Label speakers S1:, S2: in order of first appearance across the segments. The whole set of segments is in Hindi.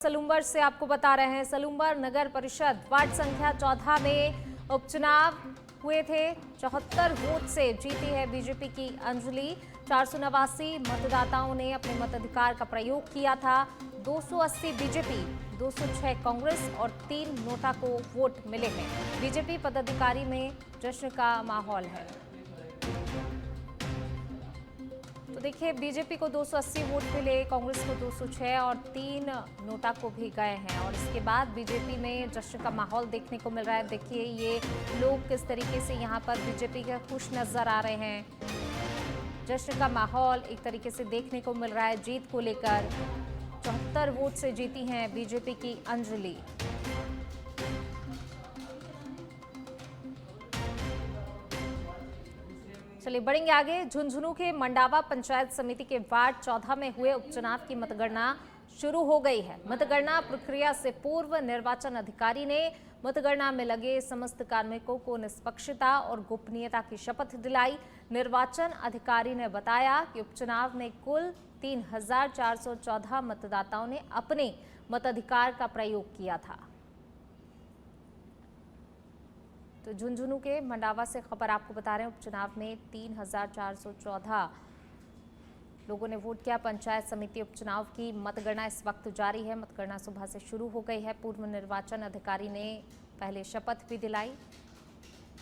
S1: सलूम्बर से आपको बता रहे हैं। सलूम्बर नगर परिषद वार्ड संख्या 14 में उपचुनाव हुए थे। 74 वोट से जीती है बीजेपी की अंजलि। 489 मतदाताओं ने अपने मताधिकार का प्रयोग किया था। 280 बीजेपी, 206 कांग्रेस और 3 नोटा को वोट मिले हैं। बीजेपी पदाधिकारी में जश्न का माहौल है। तो देखिए, बीजेपी को 280 वोट मिले, कांग्रेस को 206 और 3 नोटा को भी गए हैं। और इसके बाद बीजेपी में जश्न का माहौल देखने को मिल रहा है। देखिए ये लोग किस तरीके से यहाँ पर बीजेपी के खुश नजर आ रहे हैं। जश्न का माहौल एक तरीके से देखने को मिल रहा है जीत को लेकर। 74 वोट से जीती हैं बीजेपी की अंजलि। चलिए बढ़ेंगे आगे। झुंझुनू के मंडावा पंचायत समिति के वार्ड 14 में हुए उपचुनाव की मतगणना शुरू हो गई है। मतगणना प्रक्रिया से पूर्व निर्वाचन अधिकारी ने मतगणना में लगे समस्त कार्मिकों को निष्पक्षता और गोपनीयता की शपथ दिलाई। निर्वाचन अधिकारी ने बताया कि उपचुनाव में कुल 3414 मतदाताओं ने अपने मताधिकार का प्रयोग किया था। तो झुंझुनू के मंडावा से खबर आपको बता रहे हैं। उपचुनाव में 3414 लोगों ने वोट किया। पंचायत समिति उपचुनाव की मतगणना इस वक्त जारी है। मतगणना सुबह से शुरू हो गई है। पूर्व निर्वाचन अधिकारी ने पहले शपथ भी दिलाई।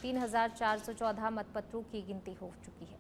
S1: 3414 मतपत्रों की गिनती हो चुकी है।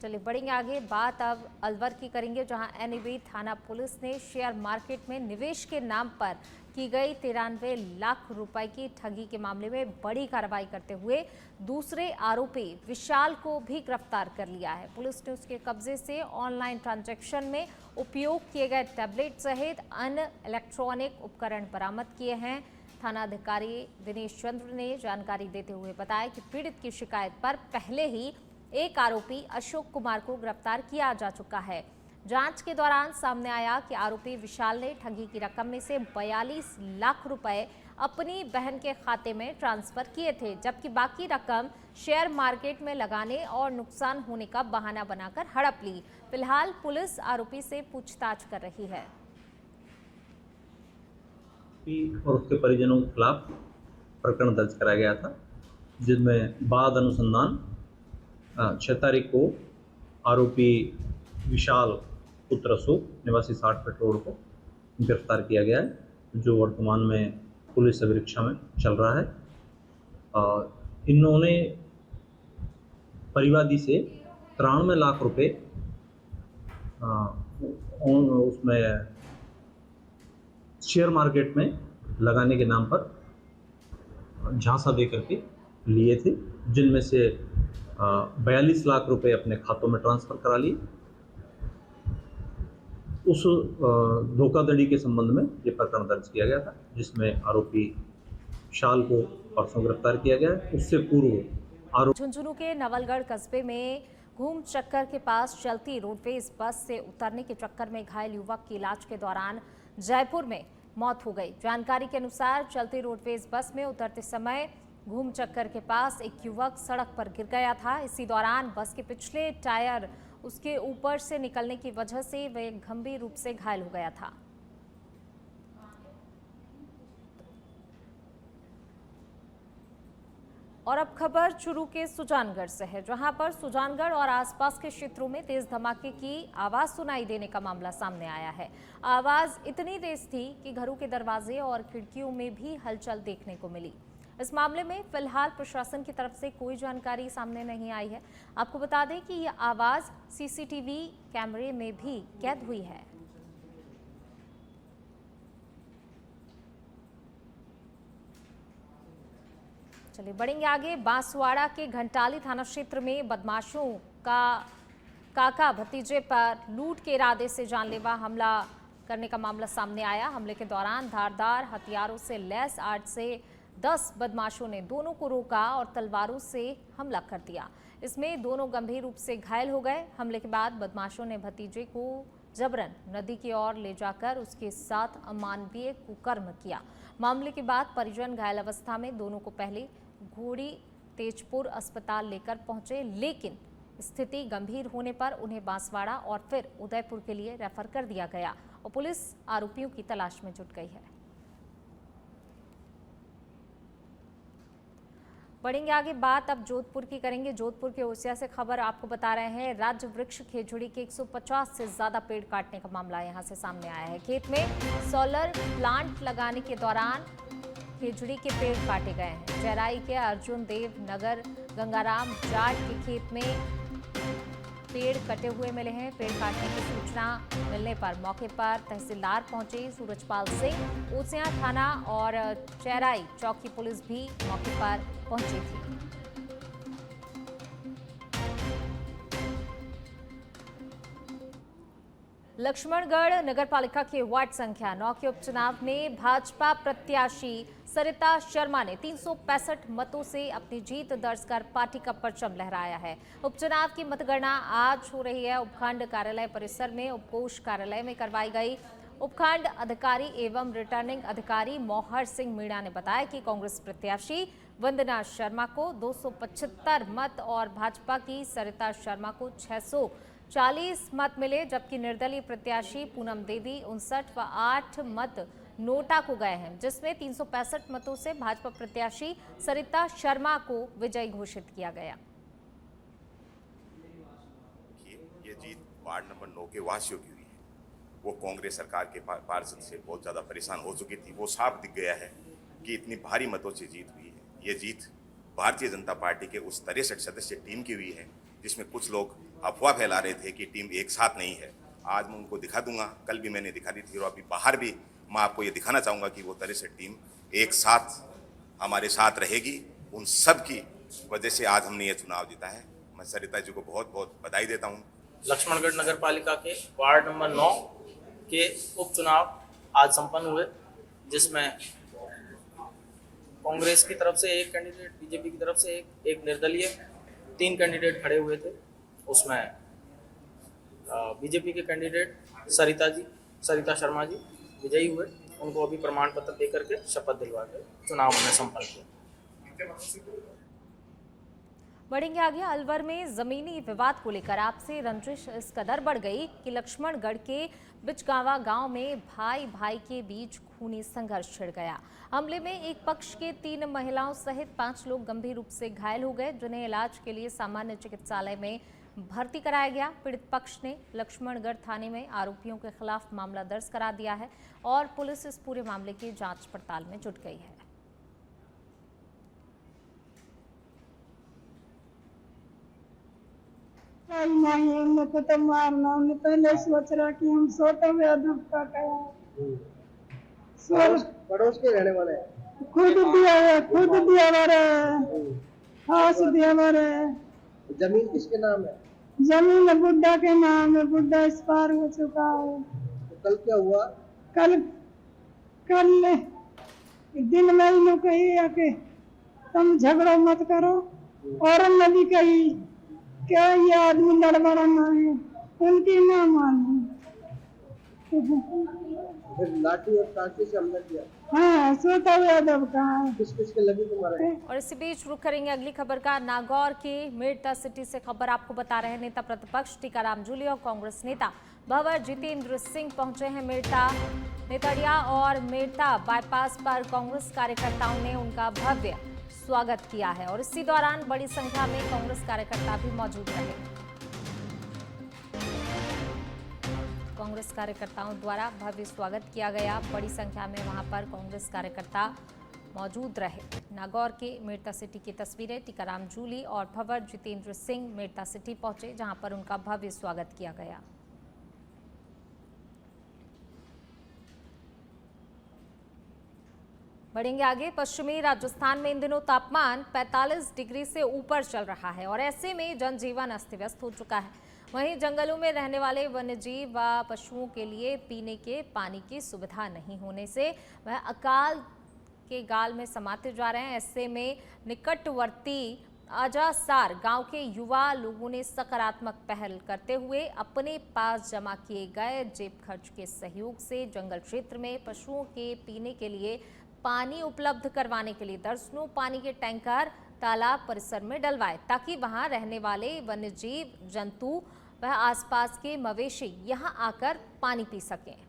S1: चलिए बढ़ेंगे आगे। बात अब अलवर की करेंगे, जहां एनएबी थाना पुलिस ने शेयर मार्केट में निवेश के नाम पर की गई 93 लाख रुपए की ठगी के मामले में बड़ी कार्रवाई करते हुए दूसरे आरोपी विशाल को भी गिरफ्तार कर लिया है। पुलिस ने उसके कब्जे से ऑनलाइन ट्रांजैक्शन में उपयोग किए गए टैबलेट सहित अन्य इलेक्ट्रॉनिक उपकरण बरामद किए हैं। थानाधिकारी दिनेश चंद्र ने जानकारी देते हुए बताया कि पीड़ित की शिकायत पर पहले ही एक आरोपी अशोक कुमार को गिरफ्तार किया जा चुका है। जांच के दौरान सामने आया कि आरोपी विशाल ने ठगी की रकम में से 42 लाख रुपए अपनी बहन के खाते में ट्रांसफर किए थे, जबकि बाकी रकम शेयर मार्केट में लगाने और नुकसान होने का बहाना बनाकर हड़प ली। फिलहाल पुलिस आरोपी से पूछताछ कर रही है।
S2: और उसके परिजनों के खिलाफ प्रकरण दर्ज कराया गया था, जिसमें बाद अनुसंधान 6 तारीख को आरोपी विशाल पुत्र अशोक निवासी 60 फीट रोड को गिरफ्तार किया गया है, जो वर्तमान में पुलिस अभिरक्षा में चल रहा है। इन्होंने परिवादी से 93 लाख रुपए उसमें शेयर मार्केट में लगाने के नाम पर झांसा दे करके लिए थे, जिनमें से 42 लाख रुपए अपने खातों में ट्रांसफर करा लिए। उस धोखाधड़ी के संबंध में ये प्रकरण दर्ज किया गया था, जिसमें आरोपी विशाल को परसों गिरफ्तार किया गया है। उससे पूर्व आरोपी
S1: झुंझुनू के नवलगढ़ कस्बे में घूम चक्कर के पास चलती रोडवेज बस से उतरने के चक्कर में घायल युवक की इलाज के दौरान जयपुर में मौत हो गई। जानकारी के अनुसार चलती रोडवेज बस में उतरते समय घूम चक्कर के पास एक युवक सड़क पर गिर गया था। इसी दौरान बस के पिछले टायर उसके ऊपर से निकलने की वजह से वह गंभीर रूप से घायल हो गया था। और अब खबर चूरू के सुजानगढ़ से है, जहां पर सुजानगढ़ और आसपास के क्षेत्रों में तेज धमाके की आवाज सुनाई देने का मामला सामने आया है। आवाज इतनी तेज थी कि घरों के दरवाजे और खिड़कियों में भी हलचल देखने को मिली। इस मामले में फिलहाल प्रशासन की तरफ से कोई जानकारी सामने नहीं आई है। आपको बता दें कि यह आवाज सीसीटीवी कैमरे में भी कैद हुई है। चलिए बढ़ेंगे आगे। बांसवाड़ा के घंटाली थाना क्षेत्र में बदमाशों का काका भतीजे पर लूट के इरादे से जानलेवा हमला करने का मामला सामने आया। हमले के दौरान धारदार हथियारों से लैस 8 से 10 बदमाशों ने दोनों को रोका और तलवारों से हमला कर दिया। इसमें दोनों गंभीर रूप से घायल हो गए। हमले के बाद बदमाशों ने भतीजे को जबरन नदी की ओर ले जाकर उसके साथ अमानवीय कुकर्म किया। मामले के बाद परिजन घायल अवस्था में दोनों को पहले घोड़ी तेजपुर अस्पताल लेकर पहुंचे, लेकिन स्थिति गंभीर होने पर उन्हें बांसवाड़ा और फिर उदयपुर के लिए रेफर कर दिया गया और पुलिस आरोपियों की तलाश में जुट गई है। बढ़ेंगे आगे, बात अब जोधपुर की करेंगे। जोधपुर के ओसिया से खबर आपको बता रहे हैं, राज्य वृक्ष खेजड़ी के 150 से ज्यादा पेड़ काटने का मामला यहां से सामने आया है। खेत में सोलर प्लांट लगाने के दौरान खेजड़ी के पेड़ काटे गए हैं। जराई के अर्जुन देव नगर गंगाराम जाट के खेत में पेड़ कटे हुए मिले हैं। पेड़ काटने की सूचना मिलने पर मौके पर तहसीलदार पहुंचे सूरजपाल सिंह। ओसिया थाना और चेराई चौकी पुलिस भी मौके पर पहुंची थी। लक्ष्मणगढ़ नगरपालिका के वार्ड संख्या 9 के उपचुनाव में भाजपा प्रत्याशी सरिता शर्मा ने 365 मतों से अपनी जीत दर्ज कर पार्टी का परचम लहराया है। उपचुनाव की मतगणना आज हो रही है। उपखंड कार्यालय परिसर में उपकोष कार्यालय में करवाई गई। उपखंड अधिकारी एवं रिटर्निंग अधिकारी मोहर सिंह मीणा ने बताया कि कांग्रेस प्रत्याशी वंदना शर्मा को 275 मत और भाजपा की सरिता शर्मा को 640 मत मिले, जबकि निर्दलीय प्रत्याशी पूनम देवी 59 व 8 मत नोटा को गए हैं, जिसमें 365 मतों से भाजपा प्रत्याशी सरिता शर्मा को विजयी घोषित किया गया।
S3: ये जीत वार्ड नंबर 9 के वासियों की हुई है। वो कांग्रेस सरकार के पार्षद से बहुत ज़्यादा परेशान हो चुकी थी। वो साफ दिख गया है कि इतनी भारी मतों से जीत हुई है। ये जीत भारतीय जनता पार्टी के उस 63 सदस्य टीम की हुई है जिसमें कुछ लोग अफवाह फैला रहे थे कि टीम एक साथ नहीं है। आज मैं उनको दिखा दूंगा, कल भी मैंने दिखा दी थी और अभी बाहर भी मैं आपको ये दिखाना चाहूँगा कि वो 63 टीम एक साथ हमारे साथ रहेगी। उन सब की वजह से आज हमने ये चुनाव जीता है। मैं सरिता जी को बहुत बहुत बधाई देता हूँ।
S4: लक्ष्मणगढ़ नगर पालिका के वार्ड नंबर 9 के उपचुनाव आज संपन्न हुए, जिसमें कांग्रेस की तरफ से एक कैंडिडेट, बीजेपी की तरफ से एक निर्दलीय, 3 कैंडिडेट खड़े हुए थे। उसमें बीजेपी के कैंडिडेट सरिता शर्मा जी विजयी हुए। उनको अभी प्रमाण पत्र देकर के शपथ दिलवा के चुनाव में संपन्न किया।
S1: बढ़ेंगे आगे, अलवर में जमीनी विवाद को लेकर आपसे रंजिश इस कदर बढ़ गई कि लक्ष्मणगढ़ के बिचगावा गांव में भाई भाई के बीच खूनी संघर्ष छिड़ गया। हमले में एक पक्ष के 3 महिलाओं सहित 5 लोग गंभीर रूप से घायल हो गए, जिन्हें इलाज के लिए सामान्य चिकित्सालय में भर्ती कराया गया। पीड़ित पक्ष ने लक्ष्मणगढ़ थाने में आरोपियों के खिलाफ मामला दर्ज करा दिया है और पुलिस इस पूरे मामले की जांच पड़ताल में जुट गई है।
S5: उनको तो मारना, हमने पहले सोच रहा कि हम सोते हुए धक्का कराए।
S6: पड़ोस के रहने वाले हैं।
S5: खुद दिया हाथ दिया है।
S6: जमीन किसके नाम है?
S5: जमीन बुड्ढा के नाम है। बुड्ढा इस पार हो चुका है।
S6: तो कल क्या हुआ?
S5: कल दिन में इन कही आके तुम झगड़ा मत करो, और ने भी कही क्या ये आदमी लड़बड़ाना है, उनकी ना मानी।
S6: फिर लाठी और कांटे से हमला किया।
S5: हाँ, सोता हुआ दबका है।
S6: किस के लगी तुम्हारे?
S1: और इसी बीच रुक करेंगे अगली खबर का। नागौर के मेड़ता सिटी से खबर आपको बता रहे हैं। नेता प्रतिपक्ष टीकाराम जूली और कांग्रेस नेता भंवर जितेंद्र सिंह पहुंचे हैं मेड़ता। नेतड़िया और मेड़ता बाईपास पर कांग्रेस कार्यकर्ताओं ने उनका भव्य स्वागत किया है और इसी दौरान बड़ी संख्या में कांग्रेस कार्यकर्ता भी मौजूद रहे। कांग्रेस कार्यकर्ताओं द्वारा भव्य स्वागत किया गया। बड़ी संख्या में वहां पर कांग्रेस कार्यकर्ता मौजूद रहे। नागौर के मेड़ता सिटी की तस्वीरें। टीकाराम जूली और भंवर जितेंद्र सिंह मेड़ता सिटी पहुंचे, जहां पर उनका भव्य स्वागत किया गया। बढ़ेंगे आगे। पश्चिमी राजस्थान में इन दिनों तापमान 45 डिग्री से ऊपर चल रहा है और ऐसे में जनजीवन अस्त व्यस्त हो चुका है। वहीं जंगलों में रहने वाले वन्यजीव व पशुओं के लिए पीने के पानी की सुविधा नहीं होने से वह अकाल के गाल में समाते जा रहे हैं। ऐसे में निकटवर्ती आजासार गांव के युवा लोगों ने सकारात्मक पहल करते हुए अपने पास जमा किए गए जेब खर्च के सहयोग से जंगल क्षेत्र में पशुओं के पीने के लिए पानी उपलब्ध करवाने के लिए दर्जनों पानी के टैंकर तालाब परिसर में डलवाए ताकि वहां रहने वाले वन्यजीव जंतु व आसपास के मवेशी यहां आकर पानी पी सकें।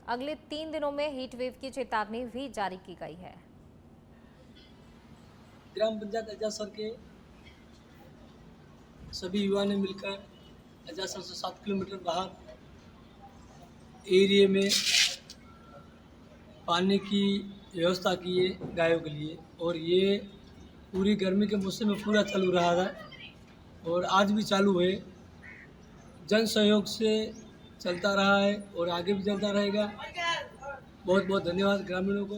S1: अगले 3 दिनों में हीट वेव की चेतावनी भी जारी की गई है।
S7: ग्राम पंचायत अजासर के सभी युवा ने मिलकर अजासर से 7 किलोमीटर बाहर एरिया में पानी की व्यवस्था की है गायों के लिए, और ये पूरी गर्मी के मौसम में पूरा चालू रहा था और आज भी चालू है। जन सहयोग से चलता रहा है और आगे भी चलता रहेगा। बहुत बहुत धन्यवाद ग्रामीणों को।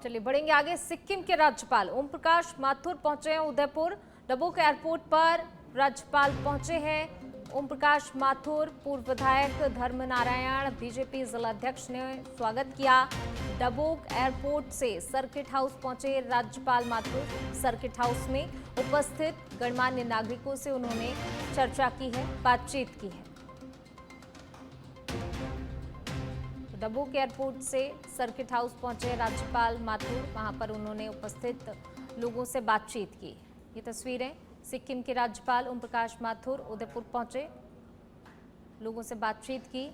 S1: चलिए बढ़ेंगे आगे। सिक्किम के राज्यपाल ओम प्रकाश माथुर पहुंचे हैं उदयपुर। डबोक एयरपोर्ट पर राज्यपाल पहुंचे हैं ओम प्रकाश माथुर। पूर्व विधायक धर्म नारायण बीजेपी जिलाध्यक्ष ने स्वागत किया। डबोक एयरपोर्ट से सर्किट हाउस पहुंचे राज्यपाल माथुर। सर्किट हाउस में उपस्थित गणमान्य नागरिकों से उन्होंने चर्चा की है, बातचीत की है। डबोक एयरपोर्ट से सर्किट हाउस पहुंचे राज्यपाल माथुर, वहां पर उन्होंने उपस्थित लोगों से बातचीत की। ये तस्वीरें सिक्किम के राज्यपाल ओम प्रकाश माथुर उदयपुर पहुंचे, लोगों से बातचीत की।